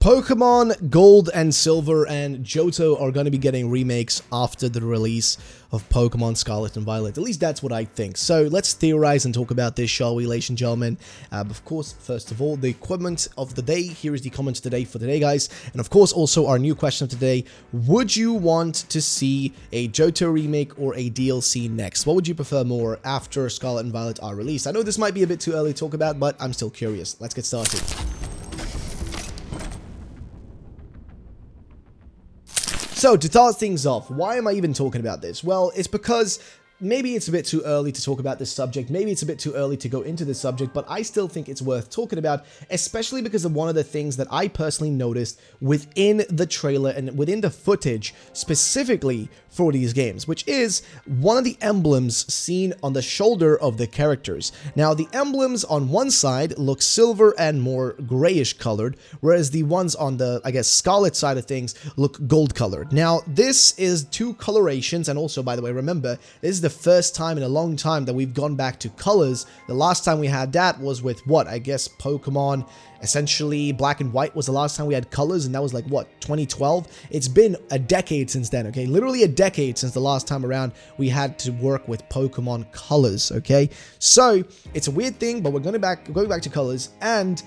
Pokemon Gold and Silver and Johto are going to be getting remakes after the release of Pokemon Scarlet and Violet. At least that's what I think. So let's theorize and talk about this, shall we, ladies and gentlemen? Of course, first of all, the equipment of the day. Here is the comments today for today, guys. And of course, also our new question of today. Would you want to see a Johto remake or a DLC next? What would you prefer more after Scarlet and Violet are released? I know this might be a bit too early to talk about, but I'm still curious. Let's get started. So, to start things off, why am I even talking about this? Well, it's because maybe it's a bit too early to talk about this subject, maybe it's a bit too early to go into this subject, but I still think it's worth talking about, especially because of one of the things that I personally noticed within the trailer and within the footage specifically for these games, which is one of the emblems seen on the shoulder of the characters. Now, the emblems on one side look silver and more grayish colored, whereas the ones on the, I guess, Scarlet side of things look gold colored. Now, this is two colorations, and also, by the way, remember, this is the first time in a long time that we've gone back to colors. The last time we had that was with what? I guess Pokemon, essentially Black and White was the last time we had colors, and that was like, what, 2012? It's been a decade since then, okay? Literally a decade since the last time around we had to work with Pokemon colors, okay? So, it's a weird thing, but we're going back to colors, and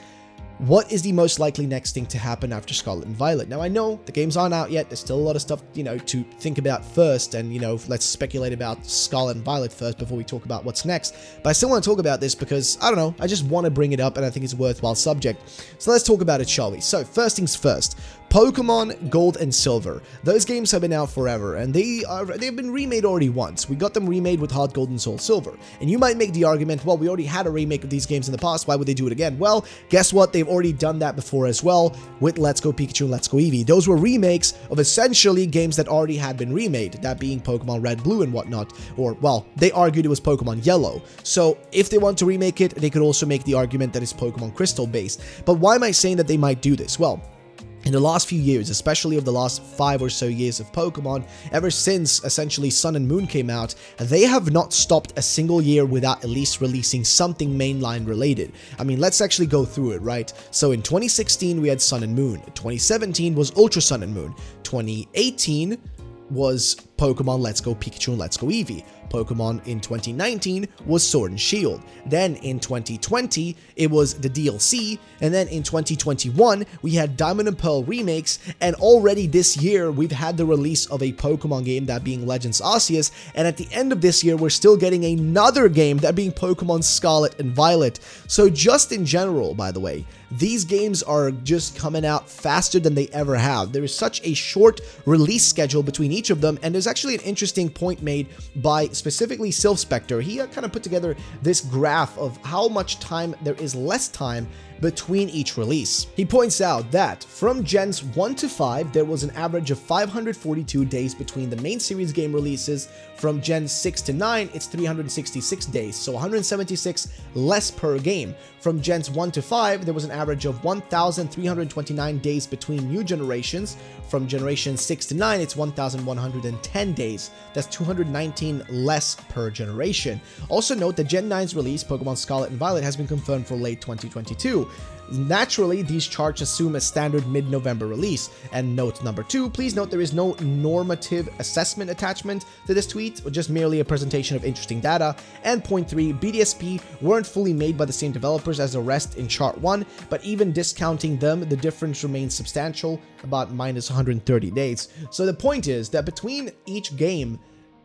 what is the most likely next thing to happen after Scarlet and Violet? Now, I know the games aren't out yet. There's still a lot of stuff, to think about first. And, let's speculate about Scarlet and Violet first before we talk about what's next. But I still want to talk about this because, I don't know, I just want to bring it up and I think it's a worthwhile subject. So let's talk about it, shall we? So, first things first. Pokemon Gold and Silver. Those games have been out forever, and they've been remade already once. We got them remade with Heart Gold and Soul Silver. And you might make the argument, well, we already had a remake of these games in the past, why would they do it again? Well, guess what? They've already done that before as well with Let's Go Pikachu and Let's Go Eevee. Those were remakes of essentially games that already had been remade, that being Pokemon Red, Blue, and whatnot. Or, well, they argued it was Pokemon Yellow. So, if they want to remake it, they could also make the argument that it's Pokemon Crystal based. But why am I saying that they might do this? Well, in the last few years, especially of the last 5 or so years of Pokemon, ever since essentially Sun and Moon came out, they have not stopped a single year without at least releasing something mainline related. I mean, let's actually go through it, right? So in 2016, we had Sun and Moon. 2017 was Ultra Sun and Moon. 2018 was Pokemon Let's Go Pikachu and Let's Go Eevee. Pokemon in 2019 was Sword and Shield. Then in 2020, it was the DLC. And then in 2021, we had Diamond and Pearl remakes. And already this year, we've had the release of a Pokemon game, that being Legends Arceus. And at the end of this year, we're still getting another game, that being Pokemon Scarlet and Violet. So just in general, by the way, these games are just coming out faster than they ever have. There is such a short release schedule between each of them. And there's actually an interesting point made by specifically Sylph Spectre. He kind of put together this graph of how much time there is less time between each release. He points out that from Gens 1 to 5, there was an average of 542 days between the main series game releases. From Gen 6 to 9, it's 366 days, so 176 less per game. From Gens 1 to 5, there was an average of 1,329 days between new generations. From Generation 6 to 9, it's 1,110 days. That's 219 less per generation. Also note that Gen 9's release, Pokemon Scarlet and Violet, has been confirmed for late 2022. Naturally, these charts assume a standard mid-November release. And note number 2, please note there is no normative assessment attachment to this tweet, or just merely a presentation of interesting data. And point 3, BDSP weren't fully made by the same developers as the rest in chart 1, but even discounting them, the difference remains substantial, about minus 130 days. So the point is that between each game,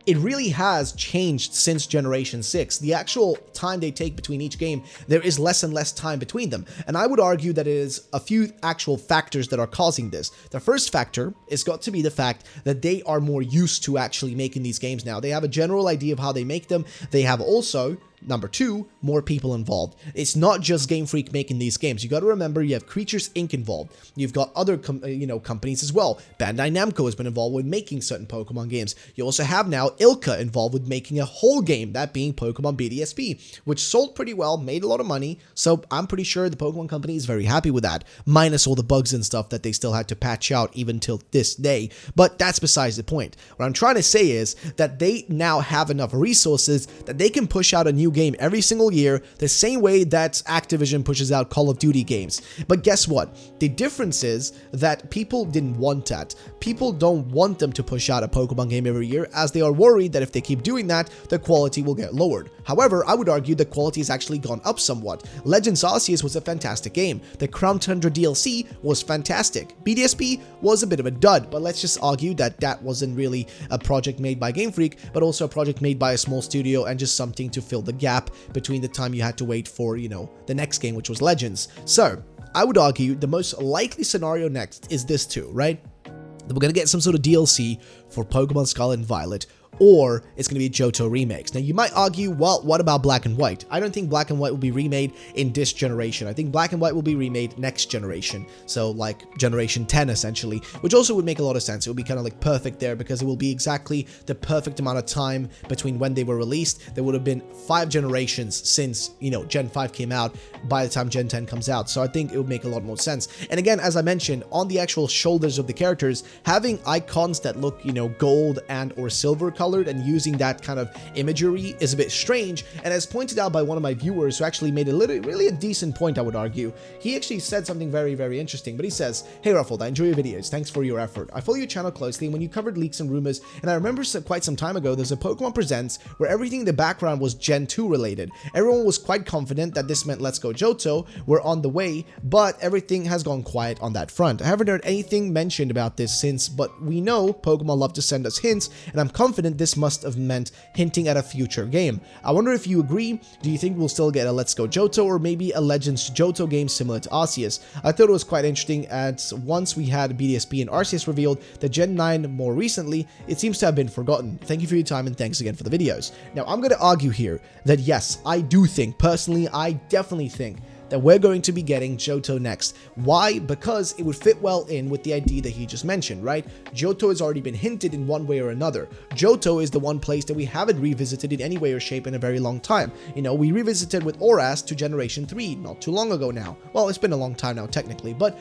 it really has changed since Generation 6. The actual time they take between each game, there is less and less time between them. And I would argue that it is a few actual factors that are causing this. The first factor is got to be the fact that they are more used to actually making these games now. They have a general idea of how they make them. They have also, number 2, more people involved. It's not just Game Freak making these games. You got to remember, you have Creatures Inc. involved. You've got other companies as well. Bandai Namco has been involved with making certain Pokemon games. You also have now Ilka involved with making a whole game, that being Pokemon BDSP, which sold pretty well, made a lot of money, so I'm pretty sure the Pokemon company is very happy with that, minus all the bugs and stuff that they still had to patch out even till this day. But that's besides the point. What I'm trying to say is that they now have enough resources that they can push out a new new game every single year, the same way that Activision pushes out Call of Duty games. But guess what? The difference is that people didn't want that. People don't want them to push out a Pokemon game every year, as they are worried that if they keep doing that, the quality will get lowered. However, I would argue the quality has actually gone up somewhat. Legends Arceus was a fantastic game. The Crown Tundra DLC was fantastic. BDSP was a bit of a dud, but let's just argue that that wasn't really a project made by Game Freak, but also a project made by a small studio and just something to fill the gap between the time you had to wait for, the next game, which was Legends. So, I would argue the most likely scenario next is this too, right? That we're going to get some sort of DLC for Pokemon Scarlet and Violet, or it's going to be Johto remakes. Now, you might argue, well, what about Black and White? I don't think Black and White will be remade in this generation. I think Black and White will be remade next generation. So, like, generation 10, essentially, which also would make a lot of sense. It would be kind of, like, perfect there, because it will be exactly the perfect amount of time between when they were released. There would have been 5 generations since, Gen 5 came out by the time Gen 10 comes out. So, I think it would make a lot more sense. And again, as I mentioned, on the actual shoulders of the characters, having icons that look, gold and or silver colored and using that kind of imagery is a bit strange. And as pointed out by one of my viewers who actually made really a decent point, I would argue, he actually said something very, very interesting. But he says, "Hey Ruffled, I enjoy your videos. Thanks for your effort. I follow your channel closely, and when you covered leaks and rumors, and I remember quite some time ago, there's a Pokemon Presents where everything in the background was Gen 2 related. Everyone was quite confident that this meant Let's Go Johto, we're on the way, but everything has gone quiet on that front. I haven't heard anything mentioned about this since, but we know Pokemon love to send us hints, and I'm confident this must have meant hinting at a future game. I wonder if you agree. Do you think we'll still get a Let's Go Johto or maybe a Legends Johto game similar to Arceus? I thought it was quite interesting, as once we had BDSP and Arceus revealed, the Gen 9 more recently, it seems to have been forgotten. Thank you for your time and thanks again for the videos." Now, I'm going to argue here that yes, I do think, personally, I definitely think that we're going to be getting Johto next. Why? Because it would fit well in with the idea that he just mentioned, right? Johto has already been hinted in one way or another. Johto is the one place that we haven't revisited in any way or shape in a very long time. We revisited with Oras to Generation 3 not too long ago now. Well, it's been a long time now technically, but,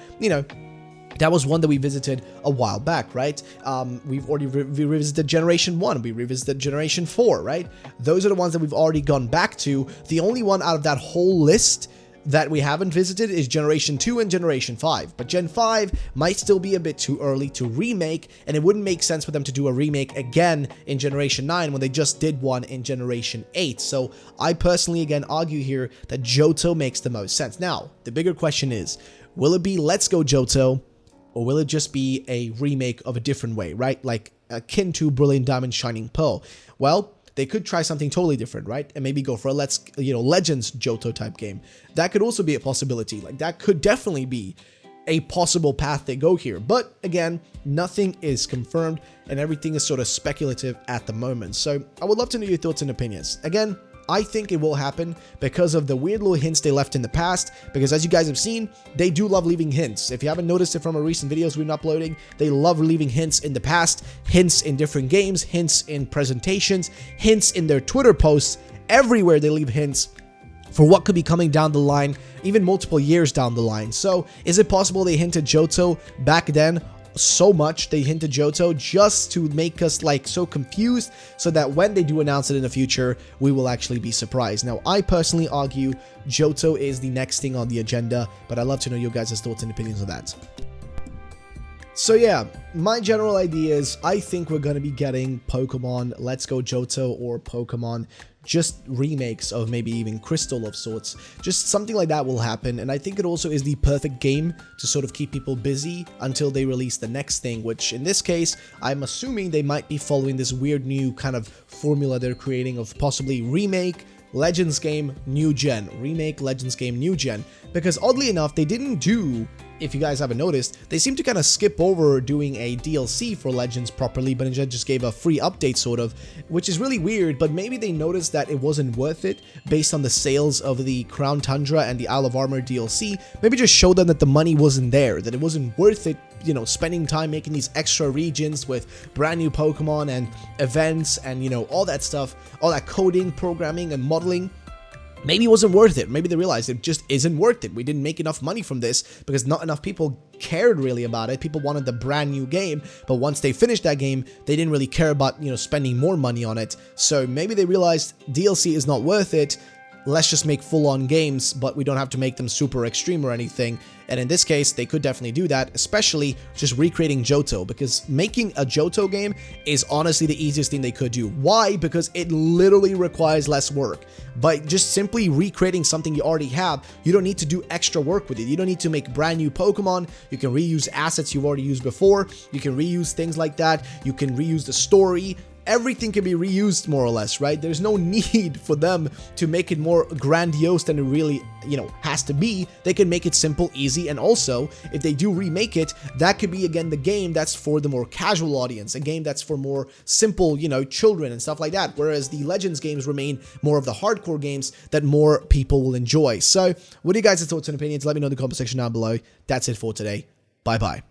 that was one that we visited a while back, right? We've already revisited Generation 1. We revisited Generation 4, right? Those are the ones that we've already gone back to. The only one out of that whole list that we haven't visited is Generation 2 and Generation 5, but Gen 5 might still be a bit too early to remake, and it wouldn't make sense for them to do a remake again in Generation 9 when they just did one in Generation 8. So I personally again argue here that Johto makes the most sense. Now, the bigger question is, will it be Let's Go Johto, or will it just be a remake of a different way, right? Like akin to Brilliant Diamond Shining Pearl. Well, they could try something totally different, right? And maybe go for a Legends Johto type game. That could also be a possibility. Like, that could definitely be a possible path they go here. But again, nothing is confirmed and everything is sort of speculative at the moment. So I would love to know your thoughts and opinions. Again, I think it will happen because of the weird little hints they left in the past, because as you guys have seen, they do love leaving hints. If you haven't noticed it from our recent videos we've been uploading, they love leaving hints in the past, hints in different games, hints in presentations, hints in their Twitter posts. Everywhere they leave hints for what could be coming down the line, even multiple years down the line. So is it possible they hinted Johto back then so much? They hinted Johto just to make us so confused, so that when they do announce it in the future, we will actually be surprised. Now, I personally argue Johto is the next thing on the agenda, but I'd love to know your guys' thoughts and opinions on that. So yeah, my general idea is I think we're going to be getting Pokemon Let's Go Johto, or Pokemon just remakes of maybe even Crystal of sorts. Just something like that will happen, and I think it also is the perfect game to sort of keep people busy until they release the next thing, which in this case, I'm assuming they might be following this weird new kind of formula they're creating of possibly remake, Legends game, new gen, remake, Legends game, new gen, because oddly enough, they didn't do, if you guys haven't noticed, they seem to kind of skip over doing a DLC for Legends properly, but instead just gave a free update sort of, which is really weird. But maybe they noticed that it wasn't worth it based on the sales of the Crown Tundra and the Isle of Armor DLC. Maybe just show them that the money wasn't there, that it wasn't worth it, spending time making these extra regions with brand new Pokemon and events and, all that stuff, all that coding, programming, and modeling. maybe it wasn't worth it. Maybe they realized it just isn't worth it. We didn't make enough money from this because not enough people cared really about it. People wanted the brand new game, but once they finished that game, they didn't really care about, spending more money on it. So maybe they realized DLC is not worth it. Let's just make full-on games, but we don't have to make them super extreme or anything. And in this case, they could definitely do that, especially just recreating Johto, because making a Johto game is honestly the easiest thing they could do. Why? Because it literally requires less work. By just simply recreating something you already have, you don't need to do extra work with it. You don't need to make brand new Pokemon. You can reuse assets you've already used before. You can reuse things like that. You can reuse the story. Everything can be reused more or less, right? There's no need for them to make it more grandiose than it really, has to be. They can make it simple, easy, and also, if they do remake it, that could be, again, the game that's for the more casual audience, a game that's for more simple, children and stuff like that, whereas the Legends games remain more of the hardcore games that more people will enjoy. So, what are you guys' thoughts and opinions? Let me know in the comment section down below. That's it for today. Bye-bye.